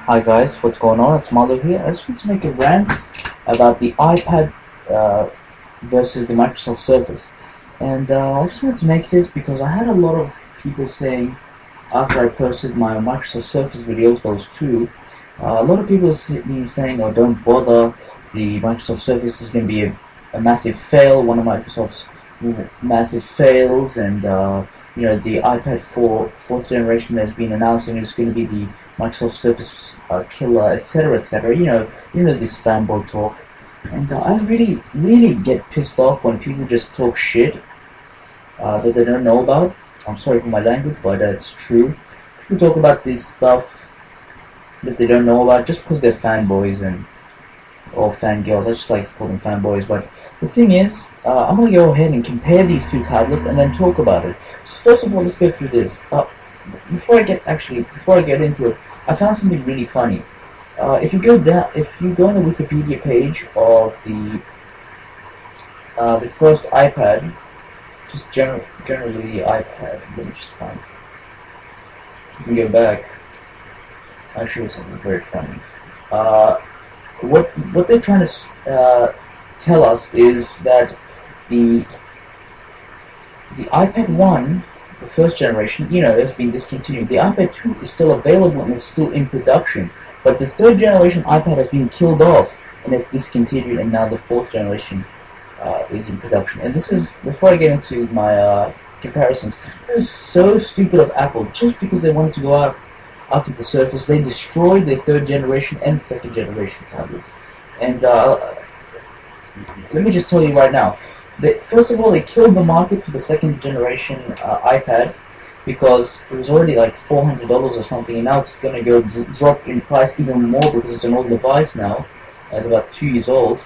Hi guys, what's going on? It's Malo here. I just want to make a rant about the iPad versus the Microsoft Surface. And I just wanted to make this because I had a lot of people saying, after I posted my Microsoft Surface videos, those two, a lot of people been saying, oh, don't bother, the Microsoft Surface is going to be a massive fail, one of Microsoft's massive fails, and the iPad 4th generation has been announced and it's going to be the Microsoft Surface killer, etc., etc. You know this fanboy talk, and I really get pissed off when people just talk shit that they don't know about. I'm sorry for my language, but it's true. People talk about this stuff that they don't know about just because they're fanboys or fangirls. I just like to call them fanboys. But the thing is, I'm gonna go ahead and compare these two tablets and then talk about it. So first of all, let's go through this. Before I get into it, I found something really funny. If you go on the Wikipedia page of the first iPad, just generally the iPad. Let me just find. You can go back. I'll show you something very funny. What they're trying to tell us is that the iPad 1, the first generation, has been discontinued. The iPad 2 is still available and is still in production, but the third generation iPad has been killed off and it's discontinued, and now the fourth generation is in production. And this is, before I get into my comparisons, this is so stupid of Apple. Just because they wanted to go out after the Surface, they destroyed their third generation and second generation tablets. And let me just tell you right now, first of all, they killed the market for the second generation iPad because it was already like $400 or something, and now it's going to go drop in price even more because it's an old device now. It's about 2 years old,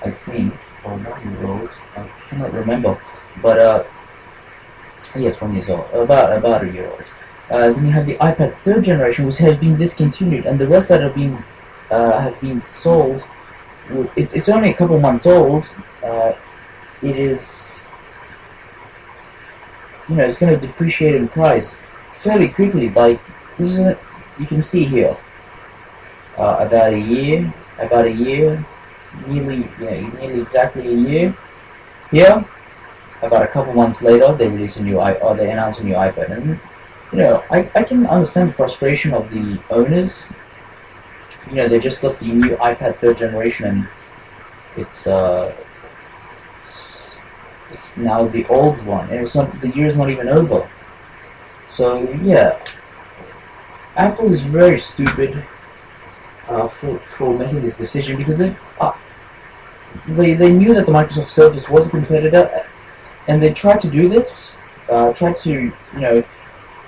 I think, or 1 year old. I cannot remember, but yeah, it's 1 year old, about a year old. Then you have the iPad third generation, which has been discontinued, and the rest that have been sold. It's only a couple months old. It is, it's going to depreciate in price fairly quickly. Like this is, you can see here, about a year, nearly exactly a year. Here, about a couple months later, they release they announce a new iPad, and I can understand the frustration of the owners. They just got the new iPad third generation, and it's now the old one, and the year is not even over. So yeah, Apple is very stupid for making this decision, because they knew that the Microsoft Surface was a competitor, and they tried to do this, tried to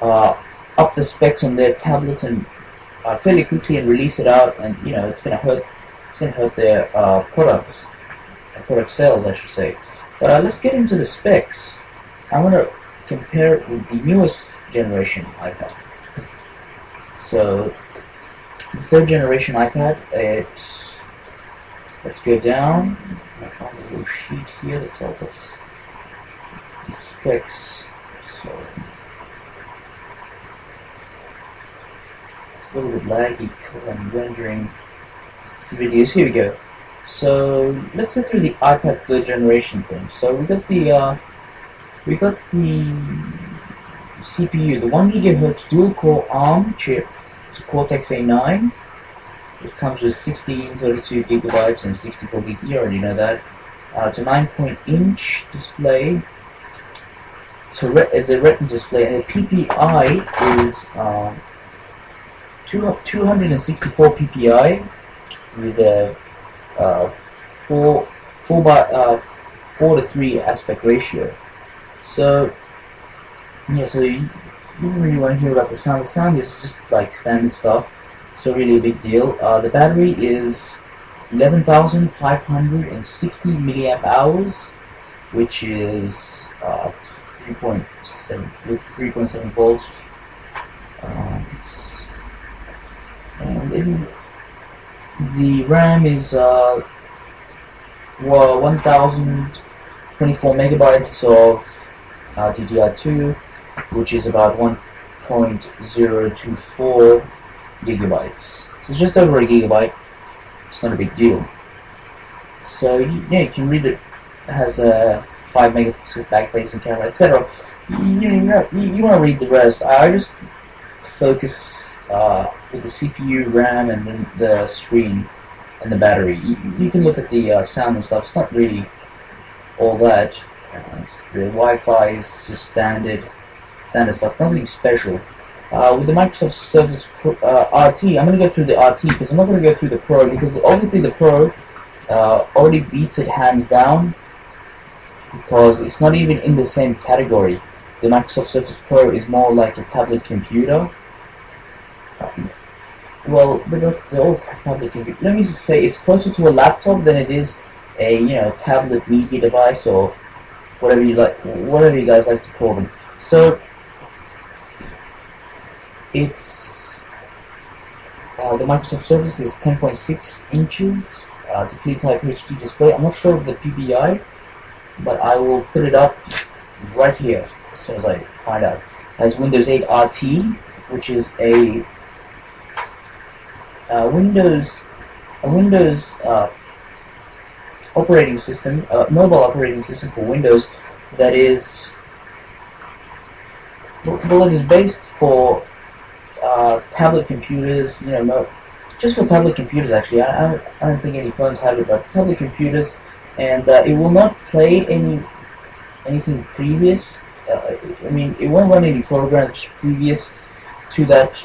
up the specs on their tablets and fairly quickly and release it out, and it's gonna hurt their product sales, I should say. But let's get into the specs. I want to compare it with the newest generation iPad. So the third generation iPad, let's go down. I found a little sheet here that tells us the specs. So it's a little bit laggy because I'm rendering some videos. Here we go. So let's go through the iPad third generation thing. So we got the CPU, the 1 GHz dual core ARM chip. It's a Cortex A9. It comes with 16, 32 gigabytes and 64 gig. You already know that. It's a 9-inch display. So the Retina display, and the PPI is 264 PPI with a 4 to 3 aspect ratio. So yeah, so you don't really want to hear about the sound. The sound is just like standard stuff, so really a big deal. The battery is 11,560 milliamp hours, which is 3.7 volts. And the RAM is 1,024 megabytes of DDR2, which is about 1.024 gigabytes. It's just over a gigabyte. It's not a big deal. So yeah, you can read it. It has a 5 megapixel back-facing camera, etc. You want to read the rest. I just focus with the CPU, RAM, and then the screen and the battery. You can look at the sound and stuff. It's not really all that. The Wi-Fi is just standard stuff. Nothing special. With the Microsoft Surface RT, I'm going to go through the RT because I'm not going to go through the Pro because obviously the Pro already beats it hands down because it's not even in the same category. The Microsoft Surface Pro is more like a tablet computer. Well, they're all tablet computers. Let me just say it's closer to a laptop than it is a tablet media device or whatever you guys like to call them. So it's the Microsoft Surface is 10.6 inches. It's a clear type HD display. I'm not sure of the PPI, but I will put it up right here as soon as I find out. It has Windows 8 RT, which is a Windows operating system, mobile operating system for Windows that is it is based for tablet computers. Just for tablet computers actually. I don't think any phones have it, but tablet computers, and it will not play anything previous. It won't run any programs previous to that,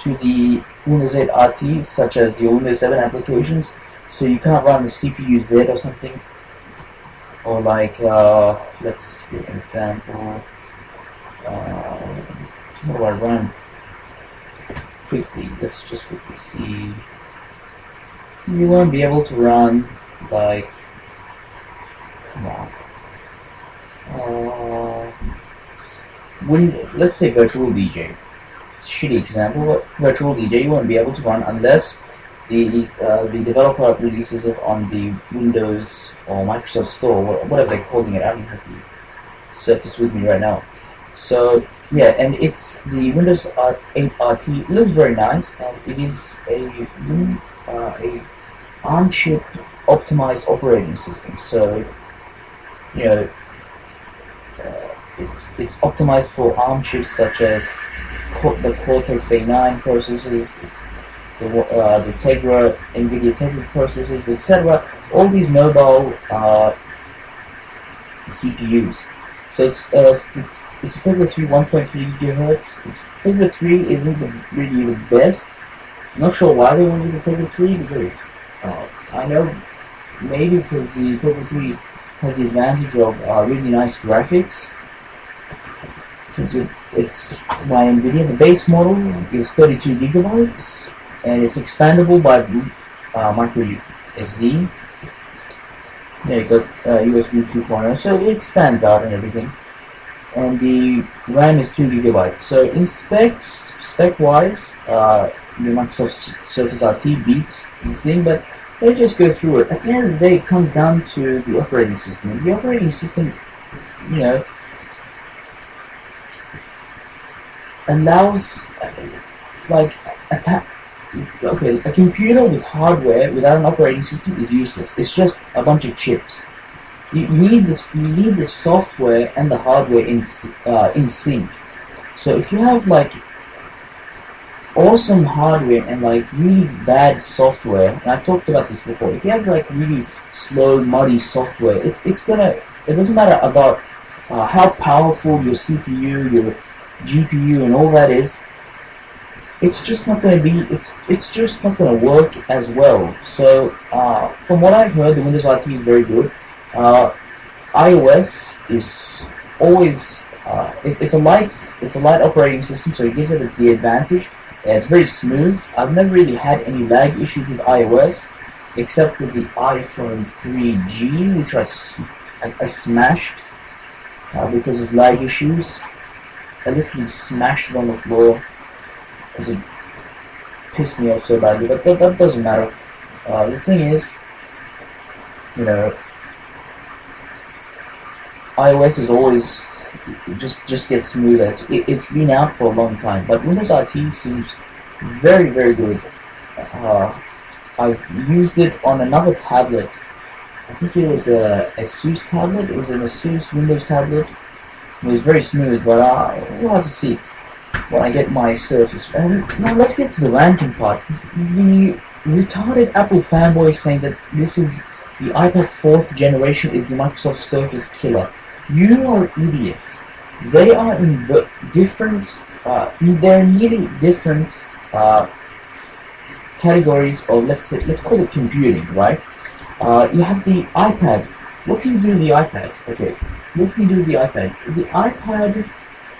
to the Windows 8 RT, such as your Windows 7 applications. So you can't run the CPU Z or something, or like let's give an example. What do I run? Quickly, let's just quickly see. You won't be able to run like, come on. Let's say Virtual DJ. Shitty example, but Virtual DJ you won't be able to run unless the developer releases it on the Windows or Microsoft Store, whatever they're calling it. I don't have the Surface with me right now. So yeah, and it's the Windows 8 RT. It looks very nice, and it is a ARM chip optimized operating system. So it's optimized for ARM chips such as the Cortex A9 processors, the Tegra, NVIDIA Tegra processors, etc. All these mobile CPUs. So it's a Tegra 3 1.3 GHz. Tegra 3 isn't really the best. I'm not sure why they went with the Tegra 3 because I know maybe because the Tegra 3 has the advantage of really nice graphics. Since it's by NVIDIA, the base model is 32 gigabytes and it's expandable by micro SD. There you go, USB 2.0, so it expands out and everything. And the RAM is 2 gigabytes. So in spec-wise, the Microsoft Surface RT beats the thing, but let's just go through it. At the end of the day, it comes down to the operating system. The operating system, allows a computer with hardware without an operating system is useless. It's just a bunch of chips. You need this. You need the software and the hardware in sync. So if you have awesome hardware and really bad software, and I've talked about this before, if you have really slow, muddy software, it doesn't matter about how powerful your CPU, your GPU, and all that is. It's just not going to be. It's just not going to work as well. So from what I've heard, the Windows RT is very good. iOS is always it's a light operating system, so it gives it the advantage. It's very smooth. I've never really had any lag issues with iOS, except with the iPhone 3G, which I smashed because of lag issues. I literally smashed it on the floor because it pissed me off so badly. But that doesn't matter. The thing is, iOS is always just gets smoother. It's been out for a long time, but Windows RT seems very, very good. Uh, I've used it on another tablet. I think it was a ASUS tablet. It was an ASUS Windows tablet. It was very smooth, but we'll have to see when I get my Surface. Now let's get to the ranting part. The retarded Apple fanboy saying that this is the iPad 4th generation is the Microsoft Surface killer. You are idiots. They are in different, they're nearly different categories of, let's call it computing, right? You have the iPad. What can you do with the iPad? Okay, what can you do with the iPad? With the iPad,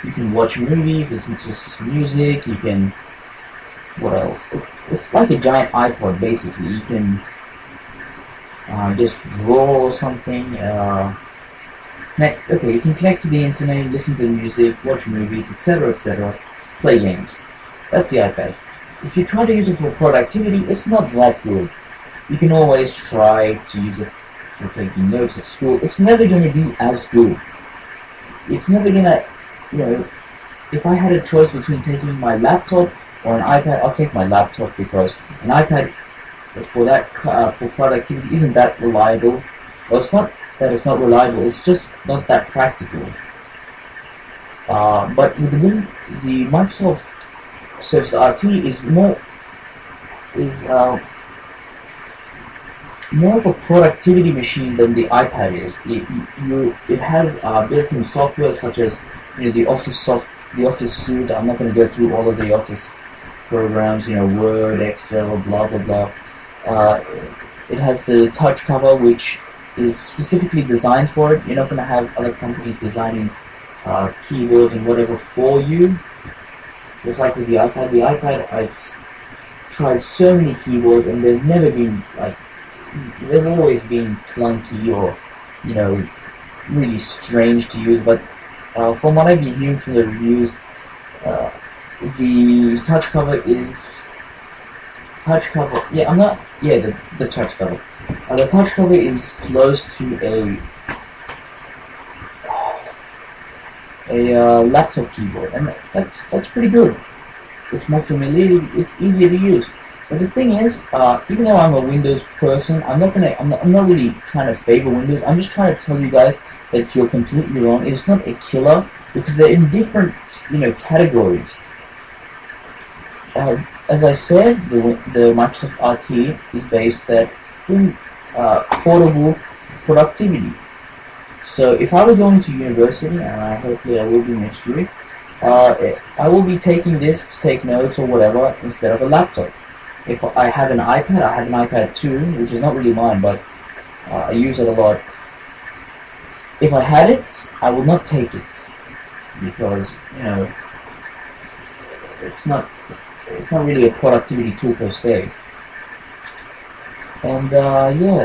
you can watch movies, listen to music, you can... What else? It's like a giant iPod, basically. You can just draw or something. Okay, you can connect to the internet, listen to music, watch movies, etc., etc., play games. That's the iPad. If you try to use it for productivity, it's not that good. You can always try to use it for taking notes at school. It's never going to be as good. It's never going to, if I had a choice between taking my laptop or an iPad, I'll take my laptop, because an iPad for that for productivity isn't that reliable. Well, it's not that it's not reliable, it's just not that practical. But with the Microsoft Surface RT is more of a productivity machine than the iPad is. It has built-in software such as the Office suite. I'm not going to go through all of the Office programs, Word, Excel, blah blah blah. It has the touch cover, which is specifically designed for it. You're not going to have other companies designing keyboards and whatever for you. Just like with the iPad, I've tried so many keyboards and they've never been they've always been clunky or really strange to use. But from what I've been hearing from the reviews, the touch cover is the touch cover. The touch cover is close to a laptop keyboard, and that's pretty good. It's more familiar. It's easier to use. But the thing is, even though I'm a Windows person, I'm not really trying to favor Windows. I'm just trying to tell you guys that you're completely wrong. It's not a killer because they're in different categories. As I said, the Microsoft RT is based in portable productivity. So if I were going to university, and hopefully I will be next year, I will be taking this to take notes or whatever instead of a laptop. If I have an iPad, I have an iPad 2, which is not really mine, but I use it a lot. If I had it, I would not take it because it's not really a productivity tool per se. And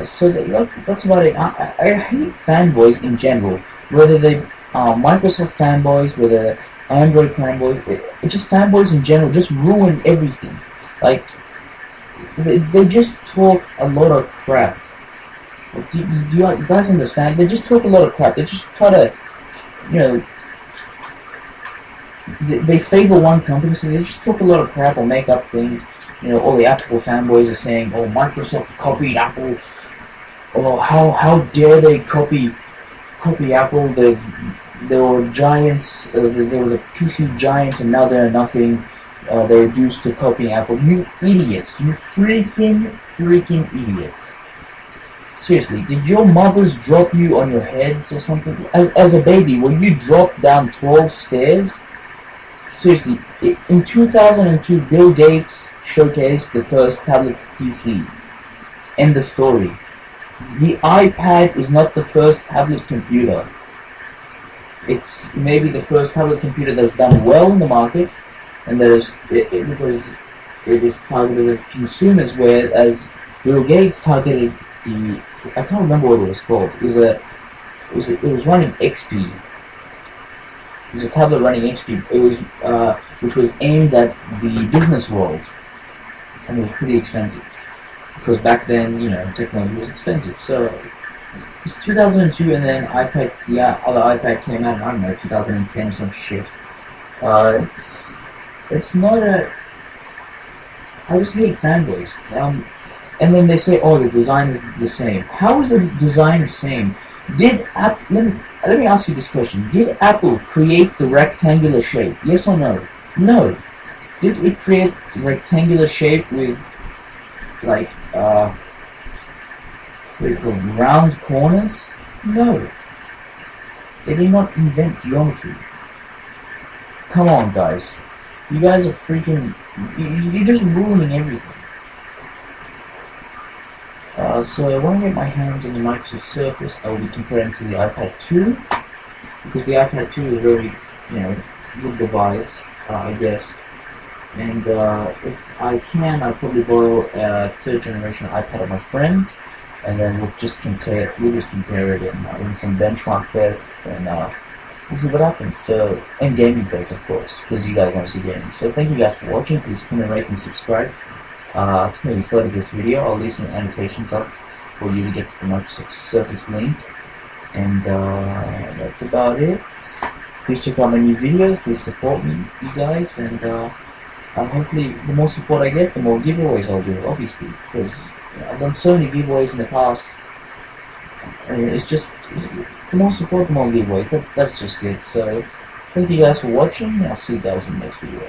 so that's about it. I hate fanboys in general, whether they are Microsoft fanboys, whether Android fanboys. It's just fanboys in general just ruin everything. Like they just talk a lot of crap. Do you guys understand? They just talk a lot of crap. They just try to, they favor one company, so they just talk a lot of crap or make up things. All the Apple fanboys are saying, "Oh, Microsoft copied Apple. Oh, how dare they copy Apple? They were giants. They were the PC giants, and now they're nothing. They're reduced to copying Apple. You idiots! You freaking idiots! Seriously, did your mothers drop you on your heads or something? As a baby, were you dropped down 12 stairs? Seriously, in 2002, Bill Gates showcased the first tablet PC. End of story. The iPad is not the first tablet computer. It's maybe the first tablet computer that's done well in the market, and that is because it is targeted at consumers, whereas Bill Gates targeted the... I can't remember what it was called. It was running XP. It was a tablet running XP. It was which was aimed at the business world, and it was pretty expensive because back then, technology was expensive. So it was 2002, and then iPad, other iPad came out. I don't know, 2010 or some shit. It's not a... I just hate fanboys. And then they say, oh, the design is the same. How is the design the same? Did let me ask you this question. Did Apple create the rectangular shape? Yes or no? No. Did it create the rectangular shape with like with round corners? No. They did not invent geometry. Come on, guys. You guys are freaking... You're just ruining everything. So when I get my hands on the Microsoft Surface, I will be comparing to the iPad 2, because the iPad 2 is very, good device, I guess. And if I can, I'll probably borrow a third generation iPad of my friend, and then we'll just compare it and run some benchmark tests, and we'll see what happens. So, and gaming tests, of course, because you guys want to see gaming. So thank you guys for watching. Please comment, rate, and subscribe. To maybe further this video, I'll leave some annotations up for you to get to the Microsoft Surface link. And that's about it. Please check out my new videos. Please support me, you guys, and hopefully the more support I get, the more giveaways I'll do, obviously, because I've done so many giveaways in the past, and it's just, the more support, the more giveaways. That's just it. So thank you guys for watching, and I'll see you guys in the next video.